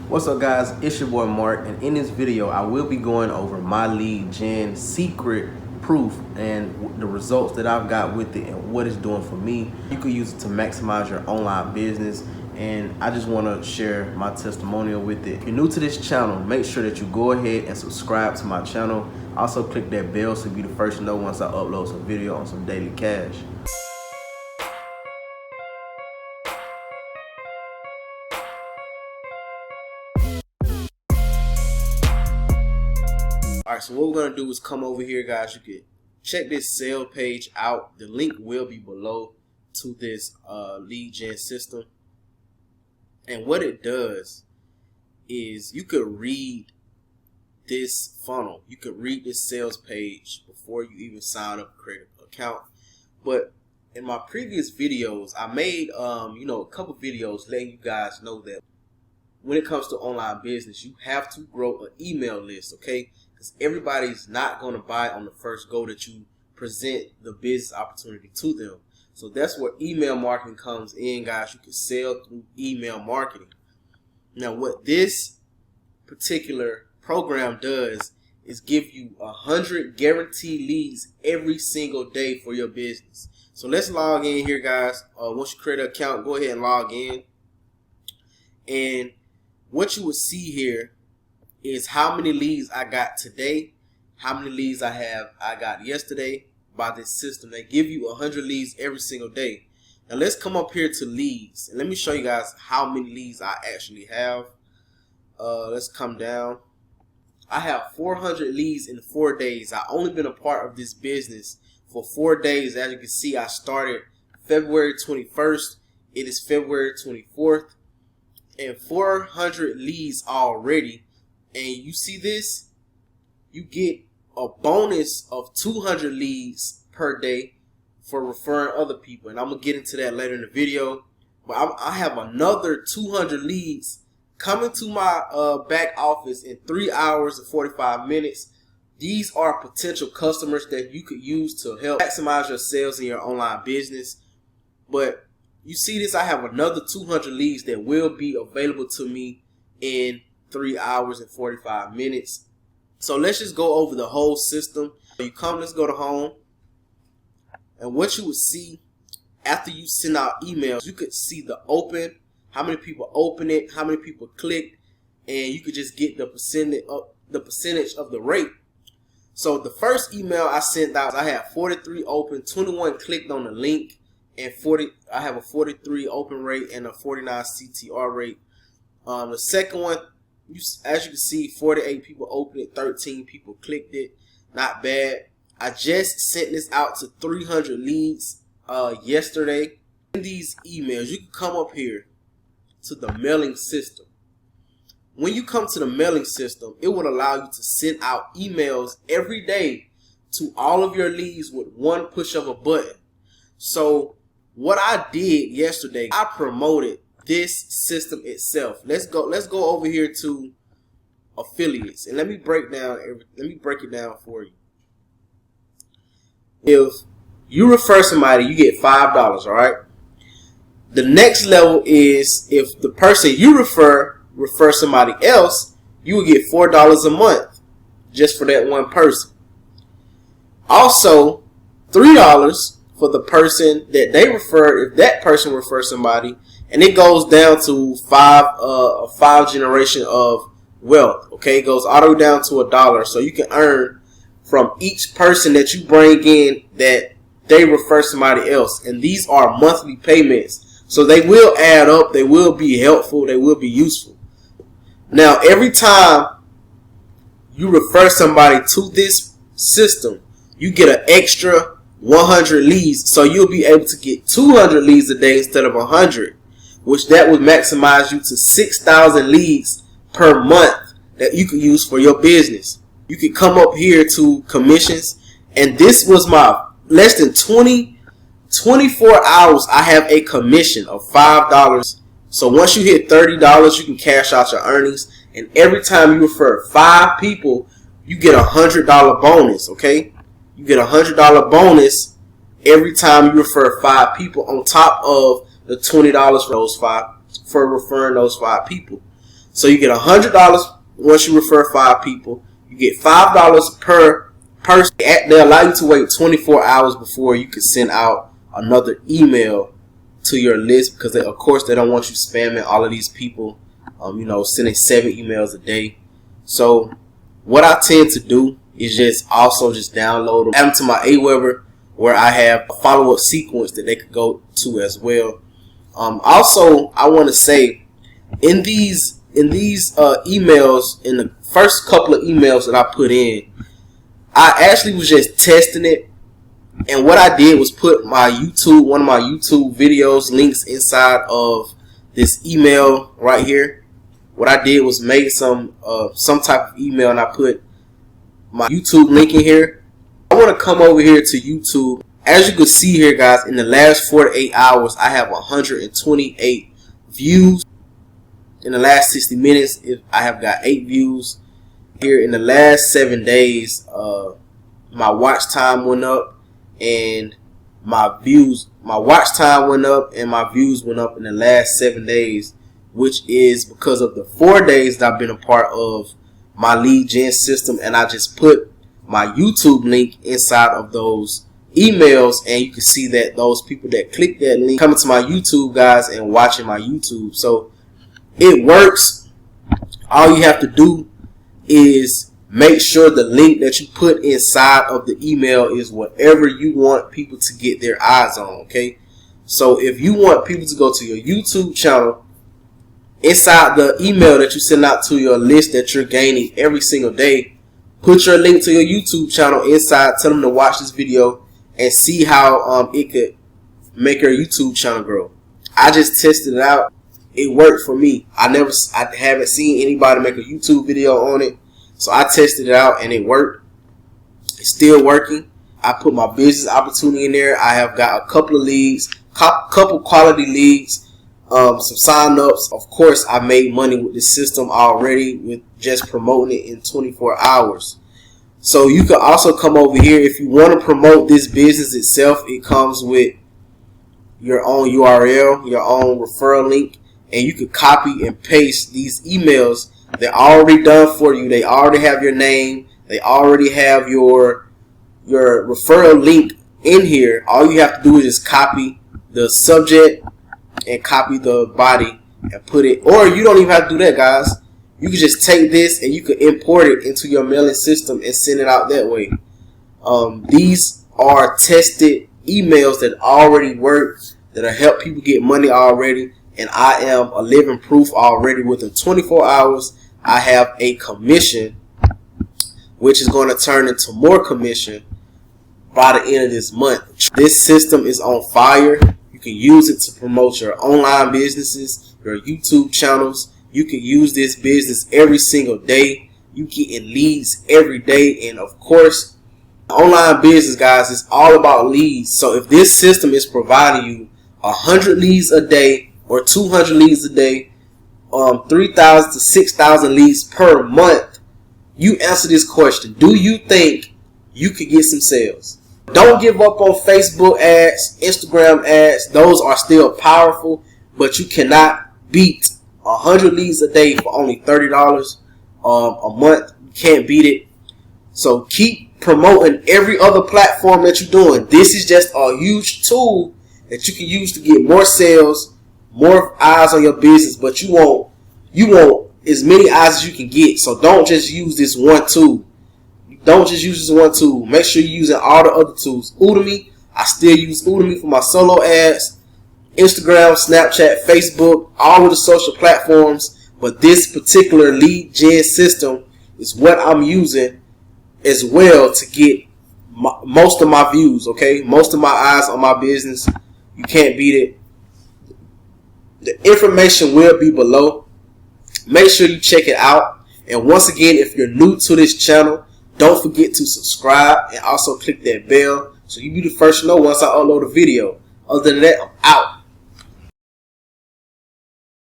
What's up guys, it's your boy Mark, and in this video I will be going over my lead gen secret proof and the results that I've got with it and what it's doing for me. You could use it to maximize your online business, and I just want to share my testimonial with it. If you're new to this channel, make sure that you go ahead and subscribe to my channel. Also click that bell so you'll be the first to know once I upload some video on some daily cash. Alright, so what we're going to do is come over here, guys. You can check this sale page out. The link will be below to this lead gen system. And what it does is you could read this funnel. You could read this sales page before you even sign up, create an account. But in my previous videos, I made a couple videos letting you guys know that when it comes to online business, you have to grow an email list, okay? Because everybody's not going to buy on the first go that you present the business opportunity to them. So that's where email marketing comes in, guys. You can sell through email marketing. Now, what this particular program does is give you 100 guaranteed leads every single day for your business. So let's log in here, guys. Once you create an account, go ahead and log in. And what you will see here is how many leads I got today, how many leads I got yesterday by this system. They give you 100 leads every single day. Now let's come up here to leads, and let me show you guys how many leads I actually have. Let's come down. I have 400 leads in 4 days. I've only been a part of this business for 4 days. As you can see, I started February 21st. It is February 24th. And 400 leads already. And you see this, you get a bonus of 200 leads per day for referring other people. And I'm going to get into that later in the video. But I have another 200 leads coming to my back office in 3 hours and 45 minutes. These are potential customers that you could use to help maximize your sales in your online business. But you see this, I have another 200 leads that will be available to me in 3 hours and 45 minutes. So let's just go over the whole system. Let's go to home. And what you would see after you send out emails, you could see the open, how many people open it, how many people clicked, and you could just get the percentage of the rate. So the first email I sent out, I had 43 open, 21 clicked on the link, and I have a 43 open rate and a 49 CTR rate. The second one, as you can see, 48 people opened it, 13 people clicked it. Not bad. I just sent this out to 300 leads yesterday. In these emails, you can come up here to the mailing system. When you come to the mailing system, it will allow you to send out emails every day to all of your leads with one push of a button. So what I did yesterday, I promoted this system itself. Let's go over here to affiliates, and let me break it down for you. If you refer somebody, you get $5, all right? The next level is if the person you refer somebody else, you will get $4 a month just for that one person. Also, $3 for the person that they refer, if that person refers somebody. And it goes down to five generation of wealth. Okay, it goes all the way down to $1. So you can earn from each person that you bring in that they refer somebody else. And these are monthly payments. So they will add up. They will be helpful. They will be useful. Now, every time you refer somebody to this system, you get an extra 100 leads. So you'll be able to get 200 leads a day instead of 100. Which that would maximize you to 6,000 leads per month that you could use for your business. You could come up here to commissions, and this was my less than 24 hours. I have a commission of $5. So once you hit $30, you can cash out your earnings, and every time you refer 5 people, you get a $100 bonus. Okay, you get a $100 bonus every time you refer 5 people on top of the $20 for those 5 for referring those 5 people. So you get $100 once you refer 5 people. You get $5 per person. They allow you to wait 24 hours before you can send out another email to your list, because of course they don't want you spamming all of these people, sending 7 emails a day. So what I tend to do is just download them, add them to my Aweber, where I have a follow-up sequence that they could go to as well. Also, I want to say, in these emails, in the first couple of emails that I put in, I actually was just testing it. And what I did was put one of my YouTube videos links inside of this email right here. What I did was make some type of email, and I put my YouTube link in here. I want to come over here to YouTube. As you can see here, guys, in the last 48 hours, I have 128 views. In the last 60 minutes, I have got 8 views. Here in the last 7 days, my watch time went up, and my watch time went up, and my views went up in the last 7 days, which is because of the 4 days that I've been a part of my lead gen system. And I just put my YouTube link inside of those emails, and you can see that those people that click that link coming to my YouTube, guys, and watching my YouTube. So it works. All you have to do is make sure the link that you put inside of the email is whatever you want people to get their eyes on, okay? So if you want people to go to your YouTube channel, inside the email that you send out to your list that you're gaining every single day, put your link to your YouTube channel inside. Tell them to watch this video and see how it could make your YouTube channel grow. I just tested it out. It worked for me. I haven't seen anybody make a YouTube video on it. So I tested it out, and it worked. It's still working. I put my business opportunity in there. I have got a couple of leads, couple quality leads, some sign-ups. Of course, I made money with this system already with just promoting it in 24 hours. So you can also come over here if you want to promote this business itself. It comes with your own URL, your own referral link, and you can copy and paste these emails. They're already done for you. They already have your name. They already have your referral link in here. All you have to do is just copy the subject and copy the body and put it. Or you don't even have to do that, guys. You can just take this and you can import it into your mailing system and send it out that way. These are tested emails that already work, that will help people get money already. And I am a living proof already. Within 24 hours, I have a commission, which is going to turn into more commission by the end of this month. This system is on fire. You can use it to promote your online businesses, your YouTube channels. You can use this business every single day. You getting leads every day. And of course, online business, guys, is all about leads. So if this system is providing you 100 leads a day, or 200 leads a day, 3,000 to 6,000 leads per month, you answer this question: do you think you could get some sales? Don't give up on Facebook ads, Instagram ads. Those are still powerful, but you cannot beat 100 leads a day for only $30 a month. You can't beat it. So keep promoting every other platform that you're doing. This is just a huge tool that you can use to get more sales, more eyes on your business, but you want as many eyes as you can get. So don't just use this one tool. Don't just use this one tool. Make sure you're using all the other tools. Udemy, I still use Udemy for my solo ads. Instagram, Snapchat, Facebook, all of the social platforms. But this particular lead gen system is what I'm using as well to get most of my views, okay? Most of my eyes on my business. You can't beat it. The information will be below. Make sure you check it out. And once again, if you're new to this channel, don't forget to subscribe and also click that bell so you'll be the first to know once I upload a video. Other than that, I'm out.